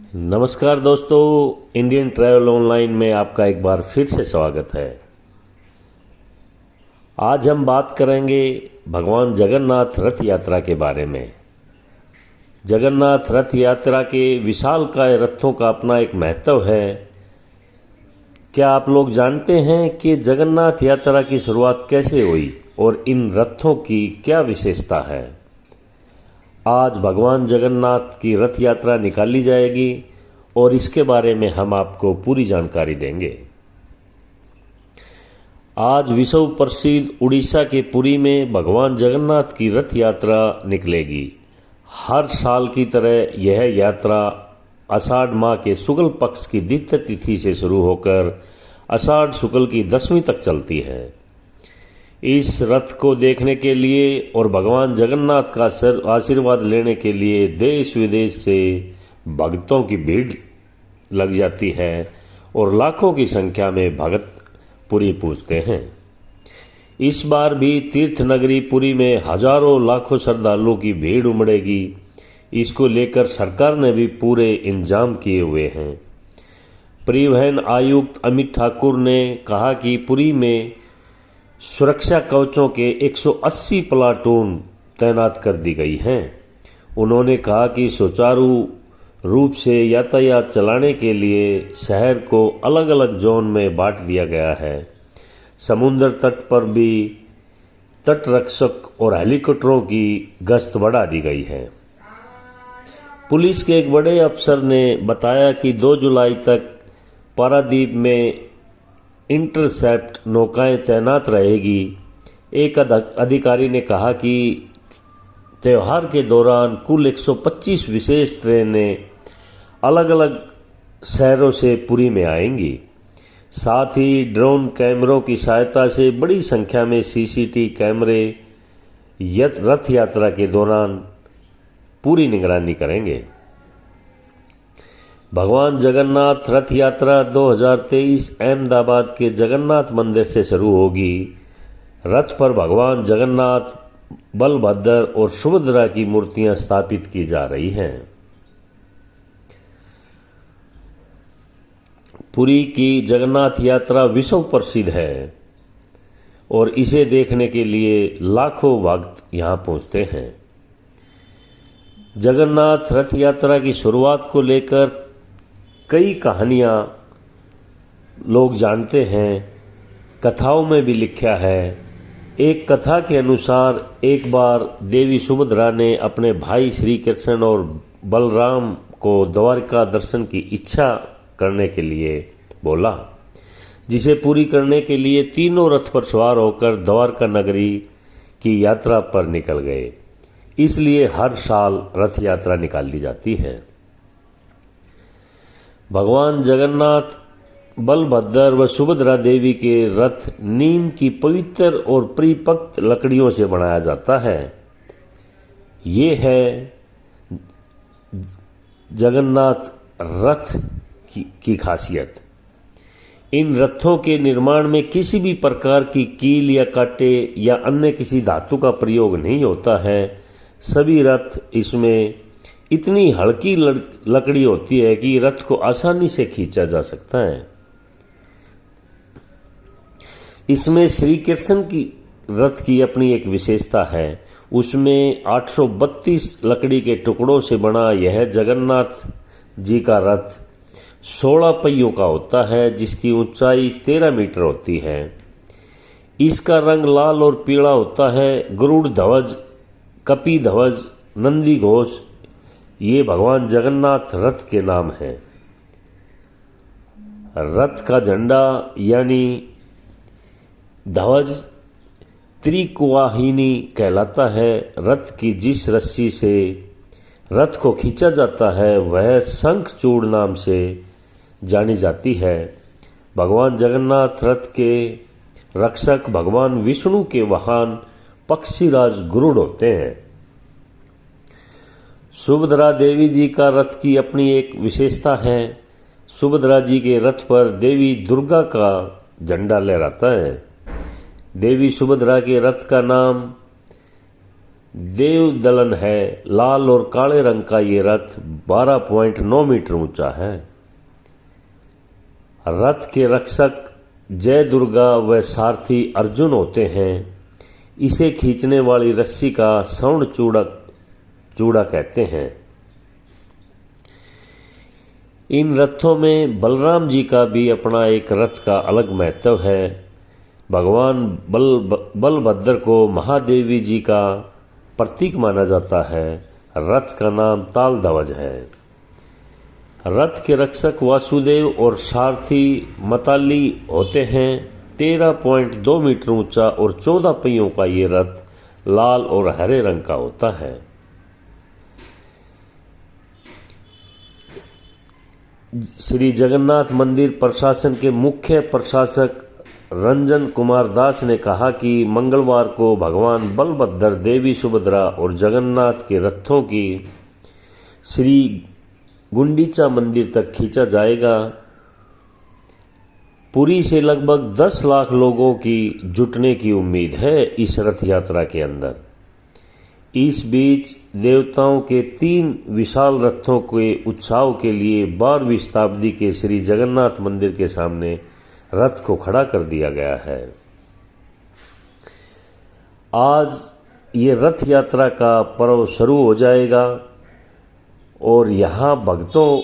नमस्कार दोस्तों, Indian travel online में आपका एक बार फिर से स्वागत है। आज हम बात करेंगे भगवान जगन्नाथ रथ यात्रा के बारे में। जगन्नाथ रथ यात्रा के विशालकाय रथों का अपना एक महत्व है। क्या आप लोग जानते हैं कि जगन्नाथ यात्रा की शुरुआत कैसे हुई और इन रथों की क्या विशेषता है? आज भगवान जगन्नाथ की रथ यात्रा निकाली जाएगी और इसके बारे में हम आपको पूरी जानकारी देंगे। आज विश्व प्रसिद्ध उड़ीसा के पुरी में भगवान जगन्नाथ की रथ यात्रा निकलेगी। हर साल की तरह यह यात्रा आषाढ़ माह के शुक्ल पक्ष की द्वितीय तिथि से शुरू होकर आषाढ़ शुक्ल की 10वीं तक चलती है। इस रथ को देखने के लिए और भगवान जगन्नाथ का आशीर्वाद लेने के लिए देश विदेश से भक्तों की भीड़ लग जाती है और लाखों की संख्या में भक्त पुरी पूजते हैं। इस बार भी तीर्थ नगरी पुरी में हजारों लाखों श्रद्धालुओं की भीड़ उमड़ेगी। इसको लेकर सरकार ने भी पूरे इंतजाम किए हुए हैं। परिवहन आयुक्त अमित ठाकुर ने कहा कि पुरी में सुरक्षा कवचों के 180 प्लाटून तैनात कर दी गई हैं। उन्होंने कहा कि सुचारू रूप से यातायात चलाने के लिए शहर को अलग अलग जोन में बांट दिया गया है। समुद्र तट पर भी तटरक्षक और हेलीकॉप्टरों की गश्त बढ़ा दी गई है। पुलिस के एक बड़े अफसर ने बताया कि 2 जुलाई तक पारादीप में इंटरसेप्ट नौकाएं तैनात रहेगी। एक अधिकारी ने कहा कि त्यौहार के दौरान कुल 125 विशेष ट्रेनें अलग अलग शहरों से पुरी में आएंगी। साथ ही ड्रोन कैमरों की सहायता से बड़ी संख्या में सीसीटीवी कैमरे रथ यात्रा के दौरान पूरी निगरानी करेंगे। भगवान जगन्नाथ रथ यात्रा 2023 अहमदाबाद के जगन्नाथ मंदिर से शुरू होगी। रथ पर भगवान जगन्नाथ, बलभद्र और सुभद्रा की मूर्तियां स्थापित की जा रही हैं। पुरी की जगन्नाथ यात्रा विश्व प्रसिद्ध है और इसे देखने के लिए लाखों भक्त यहां पहुंचते हैं। जगन्नाथ रथ यात्रा की शुरुआत को लेकर कई कहानियां लोग जानते हैं, कथाओं में भी लिखा है। एक कथा के अनुसार एक बार देवी सुभद्रा ने अपने भाई श्री कृष्ण और बलराम को द्वारका दर्शन की इच्छा करने के लिए बोला, जिसे पूरी करने के लिए तीनों रथ पर सवार होकर द्वारका नगरी की यात्रा पर निकल गए। इसलिए हर साल रथ यात्रा निकाली जाती है। भगवान जगन्नाथ, बलभद्र व सुभद्रा देवी के रथ नीम की पवित्र और परिपक्व लकड़ियों से बनाया जाता है। ये है जगन्नाथ रथ की खासियत। इन रथों के निर्माण में किसी भी प्रकार की कील या कांटे या अन्य किसी धातु का प्रयोग नहीं होता है। सभी रथ इसमें इतनी हल्की लकड़ी होती है कि रथ को आसानी से खींचा जा सकता है। इसमें श्री कृष्ण की रथ की अपनी एक विशेषता है। उसमें 832 लकड़ी के टुकड़ों से बना यह जगन्नाथ जी का रथ 16 पहियों का होता है, जिसकी ऊंचाई 13 मीटर होती है। इसका रंग लाल और पीला होता है। गरुड़ ध्वज, कपि ध्वज, नंदी घोष, ये भगवान जगन्नाथ रथ के नाम हैं। रथ का झंडा यानी ध्वज त्रिकुवाहिनी कहलाता है। रथ की जिस रस्सी से रथ को खींचा जाता है वह शंखचूड़ नाम से जानी जाती है। भगवान जगन्नाथ रथ के रक्षक भगवान विष्णु के वाहन पक्षीराज गरुड़ होते हैं। सुभद्रा देवी जी का रथ की अपनी एक विशेषता है। सुभद्रा जी के रथ पर देवी दुर्गा का झंडा लहराता है। देवी सुभद्रा के रथ का नाम देव दलन है। लाल और काले रंग का ये रथ 12.9 मीटर ऊंचा है। रथ के रक्षक जय दुर्गा व सारथी अर्जुन होते हैं। इसे खींचने वाली रस्सी का स्वर्ण चूड़ा कहते हैं। इन रथों में बलराम जी का भी अपना एक रथ का अलग महत्व है। भगवान बलभद्र को महादेवी जी का प्रतीक माना जाता है। रथ का नाम तालध्वज है। रथ के रक्षक वासुदेव और सारथी मताली होते हैं। 13.2 मीटर ऊंचा और 14 पहियों का ये रथ लाल और हरे रंग का होता है। श्री जगन्नाथ मंदिर प्रशासन के मुख्य प्रशासक रंजन कुमार दास ने कहा कि मंगलवार को भगवान बलभद्र, देवी सुभद्रा और जगन्नाथ के रथों की श्री गुंडीचा मंदिर तक खींचा जाएगा। पुरी से लगभग 10 लाख लोगों की जुटने की उम्मीद है इस रथ यात्रा के अंदर। इस बीच देवताओं के 3 विशाल रथों के उत्सव के लिए 12वीं शताब्दी के श्री जगन्नाथ मंदिर के सामने रथ को खड़ा कर दिया गया है। आज ये रथ यात्रा का पर्व शुरू हो जाएगा और यहाँ भक्तों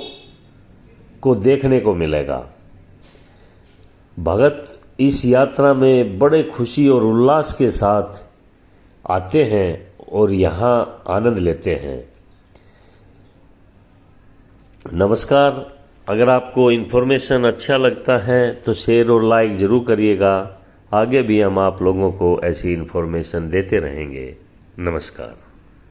को देखने को मिलेगा। भगत इस यात्रा में बड़े खुशी और उल्लास के साथ आते हैं और यहाँ आनंद लेते हैं। नमस्कार। अगर आपको इन्फॉर्मेशन अच्छा लगता है तो शेयर और लाइक ज़रूर करिएगा। आगे भी हम आप लोगों को ऐसी इन्फॉर्मेशन देते रहेंगे। नमस्कार।